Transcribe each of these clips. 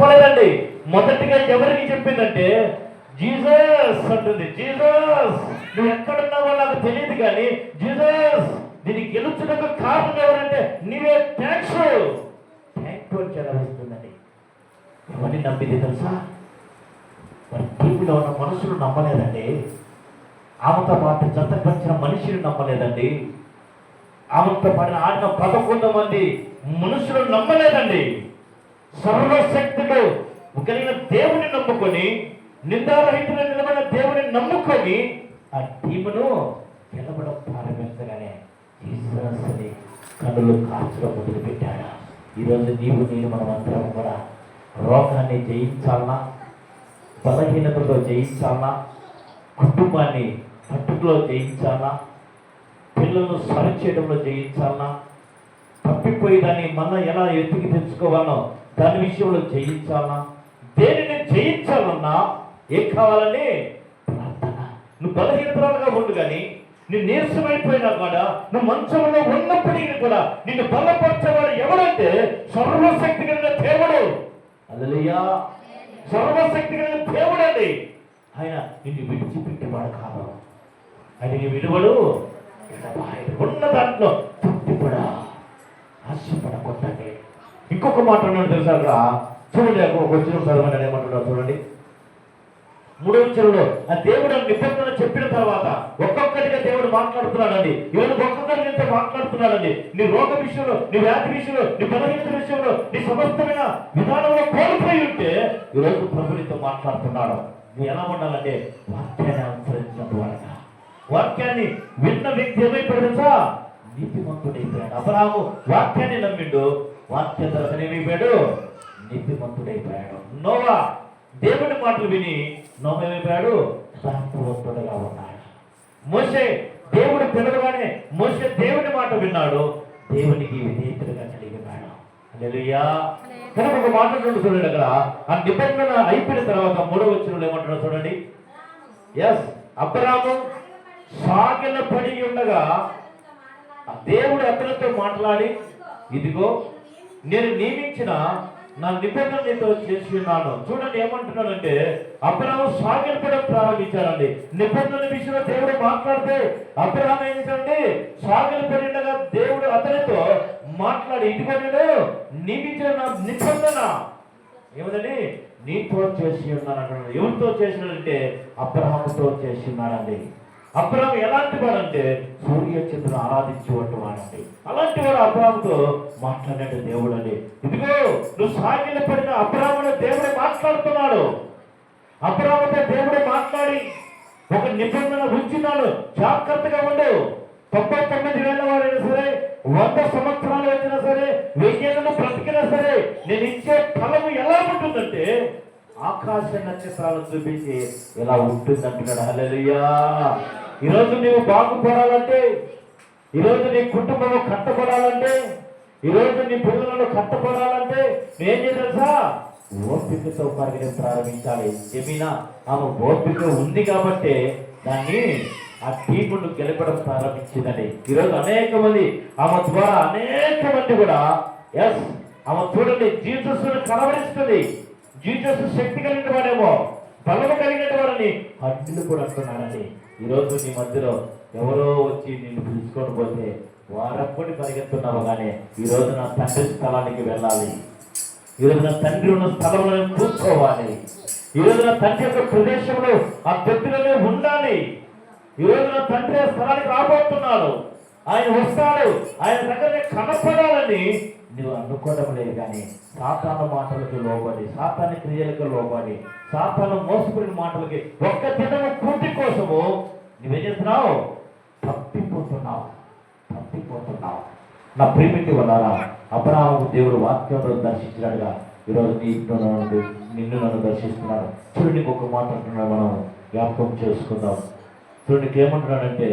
చెప్పలేదండి. మొదటిగా ఎవరికి చెప్పిందంటే జీసస్ అంటుంది. జీసస్, నువ్వు ఎక్కడున్నావో నాకు తెలియదు కానీ జీసస్, దీన్ని గెలుచుటకు కారణం ఎవరంటే నీవే. థ్యాంక్స్ అని చెలవిస్తుందండి. ఎవరిని నమ్మింది తెలుసా? మరి టీవీలో ఉన్న మనుషులు నమ్మలేదండి. ఆమెతో పాటు జత పంచిన మనిషిని నమ్మలేదండి. ఆమెతో పాటు ఆడిన 11 మంది మనుషులు నమ్మలేదండి. సర్వశక్తుడు కలిగిన దేవుని నమ్ముకొని, నిందారహితులు నిలబడిన దేవుని నమ్ముకొని ఆ టీమును గెలవడం ప్రారంభించగానే జీసస్ని కన్నులు కార్చడం మొదలుపెట్టాడు. ఈరోజు నీవు నేను మనమందరం కూడా రోగాన్ని జయించాలన్నా, బలహీనతతో జయించాలన్నా, కుటుంబాన్ని పట్టుకులో జయించాలన్నా, పిల్లలను సరిచేయడంలో జయించాలన్నా, తప్పిపోయేదాన్ని మళ్ళా ఎలా ఎత్తికి తెచ్చుకోవాలనో దాని విషయంలో జయించాలన్నా, దేనిని జయించాలన్నా ఏం కావాలని? ప్రార్థన. నువ్వు బలహీనతలుగా ఉండు కానీ, నువ్వు నీరసమైపోయినా కూడా, నువ్వు మంచంలో ఉన్నప్పటికీ కూడా నిన్ను బలపరచేవాడు ఎవడంటే సర్వశక్తి కలిగిన దేవుడు. హల్లెలూయా. సర్వశక్తి కలిగిన దేవుడు అండి. ఆయన నిన్ను విడిచిపెట్టేవాడు కాదు. ఆయన నీ విలువడు ఉన్న దాంట్లో తృప్తిపడా, ఆశపడకొట్టండి. ఇంకొక మాట అన్నాడు తెలుసా? చూడండి, ఒక వచ్చిన చదవండి ఏమంటున్నాడు చూడండి. 3వ వచనంలో ఆ దేవుడు నిబంధన చెప్పిన తర్వాత ఒక్కొక్కటిగా దేవుడు మాట్లాడుతున్నాడండి. ఈరోజు ఒక్కొక్కరి నుంచి మాట్లాడుతున్నాడండి. నీ రోగ విషయంలో, నీ వ్యాధి విషయంలో, నీ బలహీనత విషయంలో, నీ సమస్తమైన విధానంలో కోల్పోయి ఉంటే ఈరోజు ప్రభునితో మాట్లాడుతున్నాడు. నువ్వు ఎలా ఉండాలంటే వాక్యాన్ని అనుసరించినట్టు వాడగా. వాక్యాన్ని విన్న వ్యక్తి ఏమైపోయాడుసా? నీతిమంతుడైపోయాడు. అబ్రహాము వాక్యాన్ని నమ్మిండు, వాక్య ధరని ఏమైపోయాడు? నీతిమంతుడైపోయాడు. నోవా దేవుడి మాటలు విని నోవేమైపోయాడు? శాంతివంతుడుగా ఉన్నాడు. మోషే దేవుడు పిలవగానే మోషే దేవుడి మాట విన్నాడు, దేవునికి విధేయతగా కలిగి ఉన్నాడు. హల్లెలూయా. కనుక ఒక మాట చూడండి, అక్కడ ఆ నిబంధన అయిపోయిన తర్వాత 3వ వచనంలో ఏమంటాడో చూడండి. ఎస్, అబ్రాము సాగిలపడి ఉండగా దేవుడు అతనితో మాట్లాడి, ఇదిగో నేను నియమించిన నా నిబంధన నీతో చేసి ఉన్నాను. చూడండి ఏమంటున్నాడంటే, అబ్రహాము సాగిలపడడం ప్రారంభించాడండి. నిబంధన విషయంలో దేవుడు మాట్లాడితే అబ్రహాము ఏంటంటే సాగిలపడినగా దేవుడు అతనితో మాట్లాడి, ఇదిగో నేను నియమించిన నా నిబంధన ఏమిటని నీతో చేసి ఉన్నాను అంటున్నాడు. ఎవరితో చేసినాడంటే అబ్రహాముతో చేసి ఉన్నాడండి. అబ్రహాము ఎలాంటి వాడంటే సూర్య చంద్రుని ఆరాధించేవాడు వాడండి. అలాంటి వాడు అబ్రహాముతో మాట్లాడే దేవుడు అండి. ఇదిగో నువ్వు సాగిలపడిన అబ్రహామును దేవుడే మాట్లాడుతున్నాడు. అబ్రహాముతో దేవుడే మాట్లాడి ఒక నిబంధన ఉంచున్నాడు. జాగ్రత్తగా ఉండు. 99 ఏళ్ళ వాడైనా సరే, 100 సంవత్సరాలు వచ్చినా సరే, 1000 ఏళ్ళు బ్రతికినా సరే, నేను ఇచ్చే ఫలము ఎలా ఉంటుందంటే ఆకాశ నక్షత్రాలను చూపించి ఎలా ఉంటుంది అంటున్నాడు. హల్లెలూయా. ఈరోజు నీవు బాగుపడాలంటే, ఈరోజు నీ కుటుంబం కట్టబడాలంటే, ఈరోజు నీ పిల్లలను కట్టబడాలంటే ఏం చేయాల్సా? ఓపికతో పరిగెత్త ప్రారంభించాలి. ఏమైనా ఆమె ఓపిక ఉంది కాబట్టి దాన్ని ఆ టీమును గెలపడం ప్రారంభించిందండి. ఈరోజు అనేక మంది ఆమె ద్వారా అనేక మంది కూడా ఎస్ ఆమె చూడండి జీసస్ కనబడిస్తుంది. జీసస్ శక్తి కలిగిన వాడేమో, బలము కలిగిన వాడని అడ్డులు కూడా అంటున్నాడండి. ఈరోజు నీ మధ్యలో ఎవరో వచ్చి నిన్ను పిలుచుకొని పోతే వారప్పటి పరిగెత్తున్నావు కానీ ఈరోజు నా తండ్రి స్థలానికి వెళ్ళాలి, ఈరోజు నా తండ్రి ఉన్న స్థలంలో కూర్చోవాలి, ఈరోజు నా తండ్రి యొక్క ప్రదేశంలో ఆ వ్యక్తులనే ఉండాలి, ఈరోజు నా తండ్రి ఆ స్థలానికి రాబోతున్నాడు, ఆయన వస్తాడు, ఆయన దగ్గరనే కనపడాలని నువ్వు అనుకోవడం లేదు. కానీ సాతాను మాటలకు లోబడి, సాతాను క్రియలకు లోబడి, సాతాను మోసపడిన మాటలకి ఒక్క దినము పూర్తి కోసము నువ్వేం చేస్తున్నావు? తప్పిపోతున్నావు. నా ప్రేమిటి వల్ల అబ్రహాము దేవుడు వాక్యంలో దర్శించినట్టుగా ఈరోజు నిన్ను నన్ను దర్శిస్తున్నాడు. చూడు నీకు ఒక మాట అంటున్నాడు, మనం జ్ఞాపకం చేసుకుందాం. చూడు నీకు ఏమంటున్నాడంటే,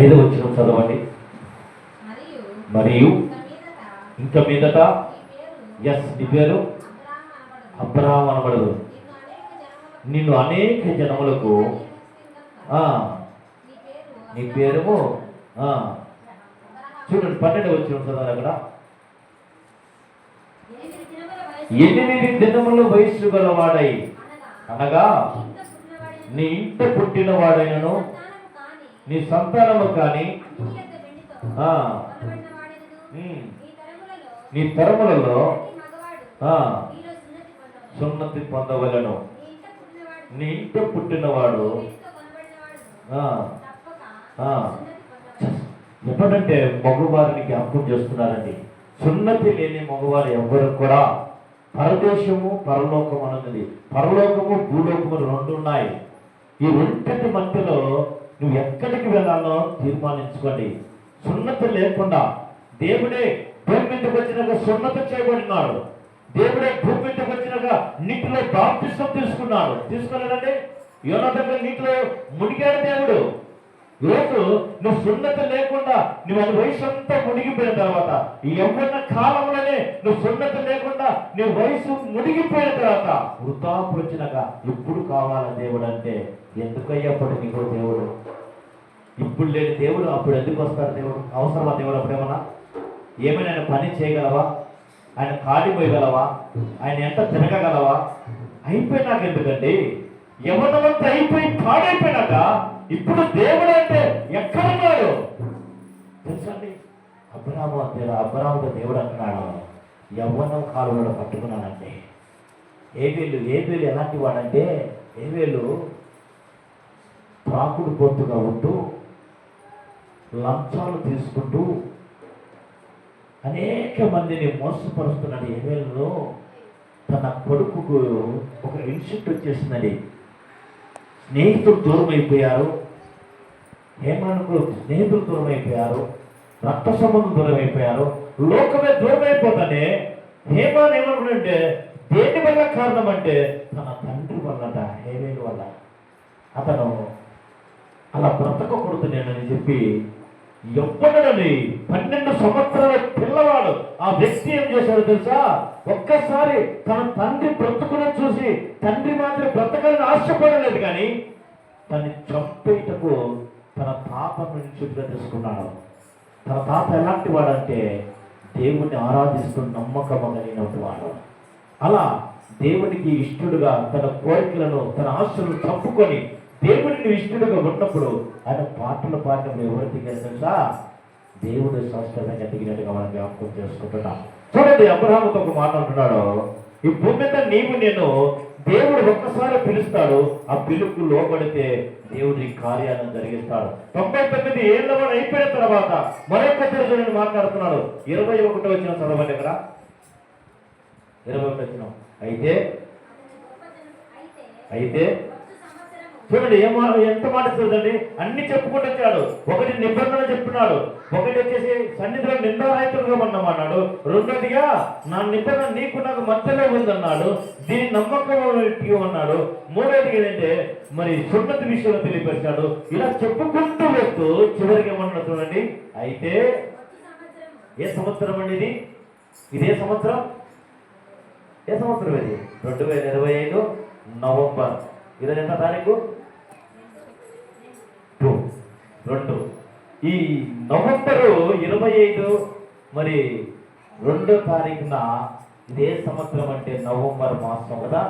5వ వచనం చదవండి. మరియు ఇంకా మీదట ఎస్ నీ పేరు అబ్రహాము అనబడదు, నిన్ను అనేక జనములకు నీ పేరు చూడండి 12 వచ్చిన చదవాలి అక్కడ. 8 దినముల వయస్సు గలవాడై అనగా నీ ఇంట పుట్టిన వాడైనను నీ సంతానము కానీ నీ తరములలో సున్నతి పొందవలను. నీ ఇంట పుట్టినవాడు ఎప్పుడంటే మగవారిని జ్ఞాపకం చేస్తున్నారండి. సున్నతి లేని మగవారు ఎవరు కూడా పరదేశము పరలోకం అన్నది. పరలోకము భూలోకము 2 ఉన్నాయి. ఈ రెండింటి మధ్యలో నువ్వు ఎక్కడికి వెళ్ళాలో తీర్మానించుకోండి. సున్నతి లేకుండా దేవుడే భూమి మీదకి వచ్చినాక సున్నతి చేయబడినాడు. దేవుడే భూమి మీదకి వచ్చినాక నీటిలో బాప్తిస్మం తీసుకున్నాడు. తీసుకోలేదండి? యోనా దగ్గర నీటిలో మునిగాడు దేవుడు. ఈరోజు నువ్వు సున్నతి లేకుండా నువ్వు అది వయసు అంతా మునిగిపోయిన తర్వాత ఈ యవ్వన కాలంలోనే నువ్వు సున్నతి లేకుండా నీ వయసు మునిగిపోయిన తర్వాత వృద్ధాపులు వచ్చినాక ఇప్పుడు కావాలా దేవుడు అంటే ఎందుకయ్యప్పుడు నీకు దేవుడు? ఇప్పుడు లేని దేవుడు అప్పుడు ఎందుకు వస్తాడు దేవుడు? అవసరమా దేవుడు? అప్పుడేమన్నా ఏమైనా ఆయన పని చేయగలవా? ఆయన కాడి పోయగలవా? ఆయన ఎంత తిరగగలవా? అయిపోయినాక ఎందుకండి? యవ్వనమంతా అయిపోయి పాడైపోయినాక ఇప్పుడు దేవుడు అంటే ఎక్కడున్నాడు తెలుసండి? అబ్రాహాముతో దేవుడు అంటున్నాడు, యవ్వనం కాలంలో పట్టుకున్నానంటే. ఏబేలు ఎలాంటి వాడంటే, ఏబేలు త్రాకుడు పొత్తుగా ఉంటూ లంచాలు తీసుకుంటూ అనేక మందిని మోసపరుస్తున్నాడు. ఏబేలులో తన కొడుకుకు ఒక ఇన్సిడెంట్ వచ్చేసిందండి. స్నేహితులు దూరం అయిపోయారు. హేమానుకు స్నేహితులు దూరం అయిపోయారు. రక్త సంబంధం దూరం అయిపోయారు. లోకమే దూరం అయిపోతానే హేమాన్ ఏమనుకుంటే దేని వల్ల కారణం అంటే తన తండ్రి వల్లట, హేవేలు వల్ల. అతను అలా బ్రతకకూడదు నేనని చెప్పి ఎవ్వడని 12 సంవత్సరాల పిల్లవాడు ఆ వ్యక్తి ఏం చేశాడు తెలుసా? ఒక్కసారి తన తండ్రి బ్రతుకును చూసి తండ్రి మాత్రం బ్రతకాలని ఆశపడలేదు, కానీ తన్ని చంపేటకు తన తాతను ఇన్స్టిట్యూట్గా తీసుకున్నాడు. తన తాత ఎలాంటి వాడంటే దేవుణ్ణి ఆరాధిస్తూ నమ్మకం కలిగినటువంటి వాడు. అలా దేవునికి ఇష్టడుగా తన కోరికలను తన ఆశలను చంపుకొని దేవుడిని ఇష్టడుగా ఉన్నప్పుడు ఆయన పాటలు పాడినప్పుడు ఎవరు దిగారు తెలుసా? దేవుడు శాస్త్రంగా దిగినట్టుగా మనం జ్ఞాపకం చేసుకుంటున్నాం. చూడండి, అబ్రహాముతో ఒక మాట అంటున్నాడు, ఈ భూమి మీద నీవు నేను దేవుడు ఒక్కసారి పిలుస్తాడు, ఆ పిలుపు లోపడితే దేవుడు ఈ కార్యాలను జరిగిస్తాడు. 99 ఏళ్ళ వాడు అయిపోయిన తర్వాత మరొక తెలుగు మాట్లాడుతున్నాడు. 21 వచ్చిన చదవండి ఇక్కడ. 21 వచ్చిన అయితే చూడండి ఎంత మాట చూడండి. అన్ని చెప్పుకుంటూ వచ్చాడు. ఒకటి నిబంధన చెప్తున్నాడు, ఒకటి వచ్చేసి సన్నిధిలో నిందారహితులుగా ఉన్నామన్నాడు. రెండోదిగా నా నిబంధన నీకు నాకు మధ్యలో ఉందన్నాడు, దీని నమ్మకం అన్నాడు. మూడోదిగా ఏంటంటే మరి సున్నతి విషయంలో తెలియపరిచాడు. ఇలా చెప్పుకుంటూ వస్తూ చివరికి ఏమన్నా చూడండి. అయితే ఏ సంవత్సరం అండి ఇది? ఇదే సంవత్సరం. ఏ సంవత్సరం ఇది? 2025 నవంబర్ 20 తారీఖు 2. ఈ నవంబరు 25 మరి 2వ తారీఖున ఇదే సంవత్సరం అంటే నవంబర్ మాసం కదా.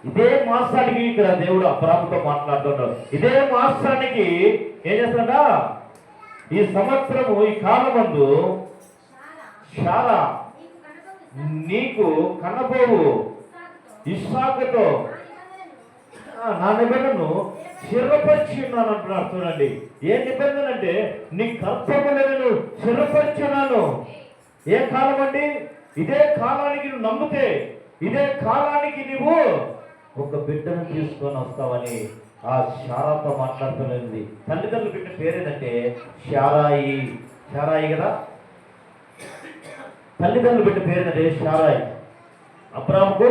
ఇదే మాసానికి ఇక్కడ దేవుడు అబ్రాహాముతో మాట్లాడుతున్నాడు. ఇదే మాసానికి ఏం చేస్తాడా? ఈ సంవత్సరము ఈ కాలమందు శారా నీకు కనబోవు ఇస్సాకుతో నా నిబంధనను స్థిరపరిచి ఉన్నాను అంటున్నాడు. చూడండి, ఏ నిబంధన అంటే నీ కర్తవ్యులను స్థిరపరిచి ఉన్నాను. ఏ కాలం అండి? ఇదే కాలానికి నువ్వు నమ్మితే ఇదే కాలానికి నువ్వు ఒక బిడ్డను తీసుకొని వస్తావని ఆ శారాతో మాట్లాడుతున్నది. తల్లిదండ్రులు పెట్టిన పేరేంటంటే శారాయి. శారాయి కదా. తల్లిదండ్రులు పెట్టిన పేరేంటంటే శారాయి. అబ్రహాము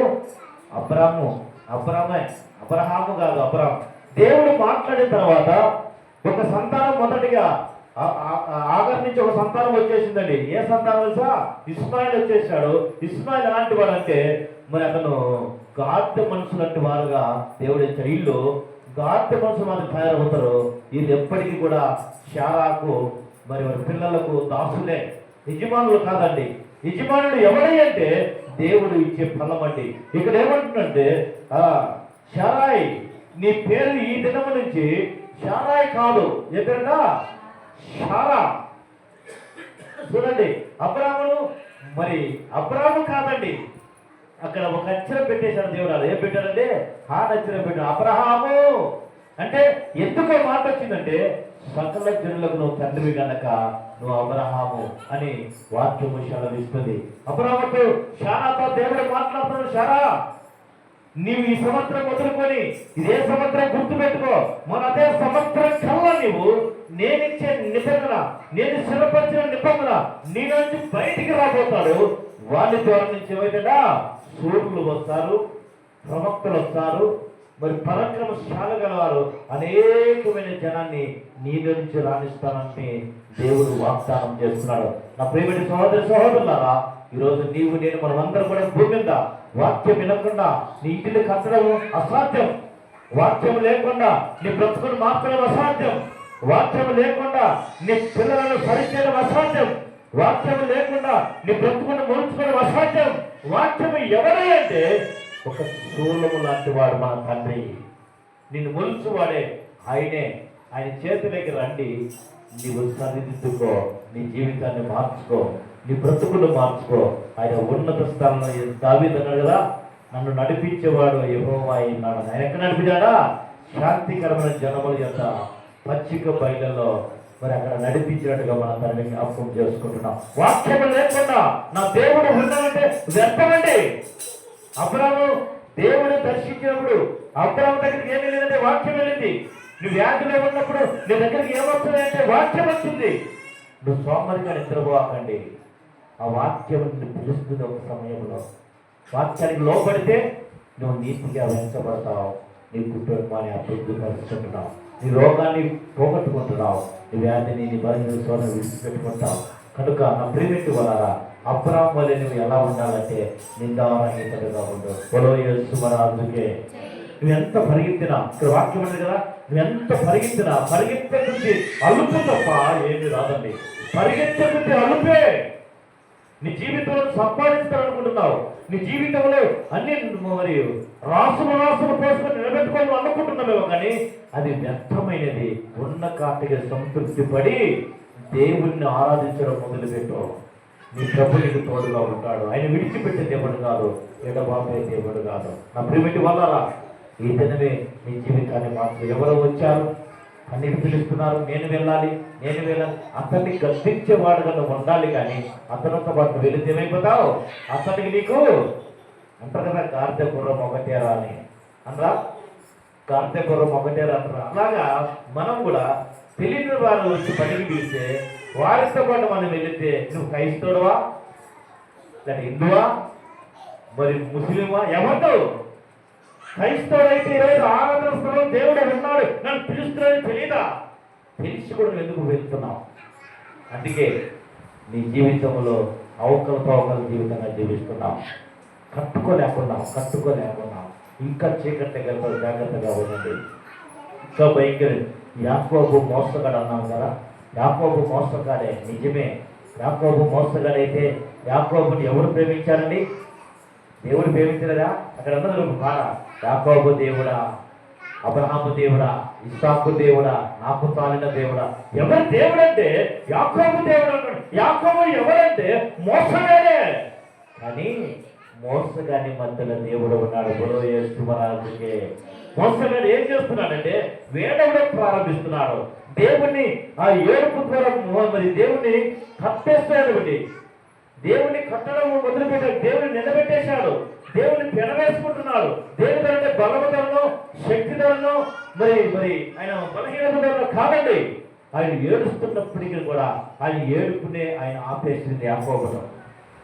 కాదు, అబ్రాము. దేవుడు మాట్లాడిన తర్వాత ఒక సంతానం మొదటిగా ఆగర్ నుంచి ఒక సంతానం వచ్చేసిందండి. ఏ సంతానం తెలుసా? ఇస్మాయిల్ వచ్చేసాడు. ఇస్మాయిల్ ఎలాంటి వాడు అంటే మరి అతను గాద్య మనుషులు లాంటి వారుగా దేవుడు ఇచ్చాడు. వీళ్ళు గాద్య మనుషులు మాత్రం తయారవుతారు. వీళ్ళు ఎప్పటికీ కూడా శారాకు మరి వారి పిల్లలకు దాసులే, యజమానులు కాదండి. యజమానుడు ఎవడై అంటే దేవుడు ఇచ్చే ఫలం అండి. ఇక్కడ ఏమంటుందంటే షారాయ్, నీ పేరు ఈ దినము నుంచి షారాయ్ కాదు, ఎదురుగా షారా. చూడండి, అబ్రాము కాదండి, అక్కడ ఒక అక్షరం పెట్టేశాడు దేవుడు. అది ఏం పెట్టాడంటే అక్షరం పెట్టాడు, అబ్రహాము. అంటే ఎందుకో మాట వచ్చిందంటే సకల జనులకు నువ్వు తండ్రివి గనక నువ్వు అబ్రహాము అని వాక్యము సెలవిస్తుంది. అబ్రహాముతో షారాతో దేవుడు మాట్లాడుతున్నాడు, షారా నీవు ఈ సంవత్సరం వదులుకొని ఇదే సంవత్సరం గుర్తుపెట్టుకో, మన అదే సంవత్సరం కల్లా నీవు నేనిచ్చే నిబంధన, నేను స్థిరపరిచిన నిబంధన నీ నుంచి బయటికి రాబోతాడు. వాళ్ళ ద్వారా నుంచి ఏమైనా సూర్యులు వస్తారు, ప్రవక్తలు వస్తారు, మరి పరాక్రమశాల గలవారు అనేకమైన జనాన్ని నీ నుంచి రాణిస్తానని దేవుడు వాగ్దానం చేస్తున్నాడు. నా ప్రియమైన సహోదరి సహోదరులారా, ఈరోజు నీవు నేను మనమందరం కూడా భూమి మీద వాక్యం వినకుండా నీ ఇంటిని కట్టడం అసాధ్యం. వాక్యం లేకుండా నీ బ్రతుకును మార్చడం అసాధ్యం. వాక్యం లేకుండా నీ పిల్లలను సరిచేయడం అసాధ్యం. వాక్యం లేకుండా నీ బ్రతుకును మొలుచుకోవడం అసాధ్యం. వాక్యం ఎవరు అంటే ఒక శూలము లాంటి వాడు మన తండ్రి. నిన్ను మొలుచువాడే ఆయనే. ఆయన చేతులకి రండి, నీవు సరిదిద్దుకో, నీ జీవితాన్ని మార్చుకో, నీ బ్రతుకులు మార్చుకో. ఆయన ఉన్నత స్థానంలో దావీదు అన్నాడు కదా, నన్ను నడిపించేవాడు యెహోవా అన్నాడు. ఆయన ఎక్కడ నడిపించాడా? శాంతికరమైన జనముల యొక్క పచ్చిక బయళ్ళలో మరి అక్కడ నడిపించినట్టుగా మన తనని జ్ఞాపకం చేసుకుంటున్నాం. వాక్యం లేకుండా నా దేవుడు ఉన్నాడంటే వ్యర్థమండి. అబ్రాము దేవుడు దర్శించినప్పుడు అబ్రాము దగ్గరికి ఏమీ లేదంటే వాక్యం వెళ్ళింది. నువ్వు వ్యాధిలో ఉన్నప్పుడు నీ దగ్గరికి ఏమొస్తుంది అంటే వాక్యం వచ్చింది. నువ్వు సోమరిగా నిద్రపోకండి, ఆ వాక్యం పిలుస్తుంది. ఒక సమయంలో వాక్యానికి లోపడితే నువ్వు నీతిగా వెంచబడతావు, నీ కుటుంబాన్ని అభివృద్ధి పరుచుకుంటున్నావు, నీ రోగాన్ని పోగొట్టుకుంటున్నావు, నీ వ్యాధిని నీ బలహీనతను విడిచిపెట్టుకుంటావు. కనుక నా ప్రియమిటి వలరా అబ్రాము వలె నువ్వు ఎలా ఉండాలంటే నిందారహితుడుగా ఉండు. అందుకే నువ్వు ఎంత పరిగెత్తినా, ఇక్కడ వాక్యం ఉంది కదా, నువ్వు ఎంత పరిగెత్తినా పరిగెత్తే అలుపు తప్ప ఏమి రాదండి. పరిగెత్తే అలుపే. నీ జీవితంలో సంపాదించాలనుకుంటున్నావు, నీ జీవితంలో అన్ని మరి రాసులు పోసుకొని నిలబెట్టుకోవాలి అనుకుంటున్నావేమో, కానీ అది వ్యర్థమైనది. ఉన్న కాటిగా సంతృప్తి పడి దేవుణ్ణి ఆరాధించడం మొదలుపెట్టు. నీ ప్రభు నీకు తోడుగా ఉంటాడు. ఆయన విడిచిపెట్టే దేవుడు కాదు, ఎడబాపే దేవుడు కాదు. నా ప్రియమిటి వల్ల ఈ దినమే నీ జీవితాన్ని మార్చు. ఎవరో వచ్చారు, అన్నిటి పిలుస్తున్నారు, నేను వెళ్ళాలి. అతన్ని గద్దించేవాడుగా నువ్వు ఉండాలి, కానీ అతనితో పాటు వెళితే ఏమైపోతావు? అతనికి నీకు అంటారు కదా, కార్తెపురం ఒకటే రాని అనరా, కార్తెపురం ఒకటే అంటారా. అలాగా మనం కూడా తెలియని వారు వచ్చి పనికి పిలిస్తే వారితో పాటు మనం వెళితే నువ్వు క్రైస్తవుడువా, లేదా హిందువా, మరి ముస్లిమా, ఎవరు? క్రైస్తవుడైతే ఈరోజు ఆరాధన స్థలం దేవుడు ఉన్నాడు, నన్ను పిలుస్తున్నాడని తెలియదా? తెలిసి కూడా నువ్వు ఎందుకు వెళ్తున్నావు? అందుకే నీ జీవితంలో అవకల జీవితంగా జీవిస్తున్నావు. కట్టుకోలేకున్నావు. ఇంకా చీకటి జాగ్రత్తగా ఉండండి. ఇంకా భయంకర యాకోబు మోసగాడు అన్నాం కదా, యాకోబు మోసగాడే, నిజమే. యాకోబు మోసగాడైతే యాకోబుని ఎవరు ప్రేమించారండి? దేవుడు ప్రేమించలేదా? అక్కడ అన్నది ఒక మాట, యాకోబు దేవుడా, అబ్రహాము దేవుడా, ఇస్సాకు దేవుడా, నాకు తాలిన దేవుడా. ఎవరు దేవుడు అంటే యాకోబు దేవుడు అన్నాడు. యాకోబు ఎవరంటే మోసగాడే, కానీ మోసగాని మధ్యలో దేవుడు ఉన్నాడు. బులోయేసుమరాజుకే మోసగాడు ఏం చేస్తున్నాడంటే వేడవడం ప్రారంభిస్తున్నాడు. దేవుణ్ణి ఆ ఏడుపు ద్వారా మరి దేవుణ్ణి కట్టేస్తాడు. దేవుని కట్టడం మొదలుపెట్టాడు, దేవుని నిలబెట్టేశాడు, దేవుని పెనవేసుకుంటున్నాడు. దేవుని అంటే బలవతలను, శక్తిధరను, మరి ఆయన బలహీనతలను కాదండి. ఆయన ఏడుస్తున్నప్పటికీ కూడా ఆయన ఏడుపునే ఆయన ఆపేసింది యాకోబును.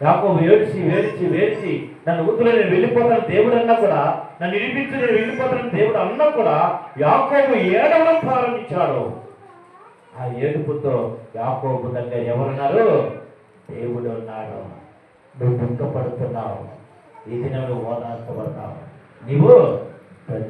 యాకోబు ఏడ్చి నన్ను వద్దులో నేను వెళ్ళిపోతాను దేవుడు అన్నా కూడా, నన్ను ఇడిపించి నేను వెళ్ళిపోతాను దేవుడు అన్నా కూడా యాకోబు ఏడవడం ప్రారంభించాడు. ఆ ఏడుపుతో యాకోబు దగ్గర ఎవరున్నారు? దేవుడు ఉన్నాడు. నువ్వు దుఃఖపడుతున్నావు, ఈ దినం నువ్వు ఓదార్చబడతావు. నీవు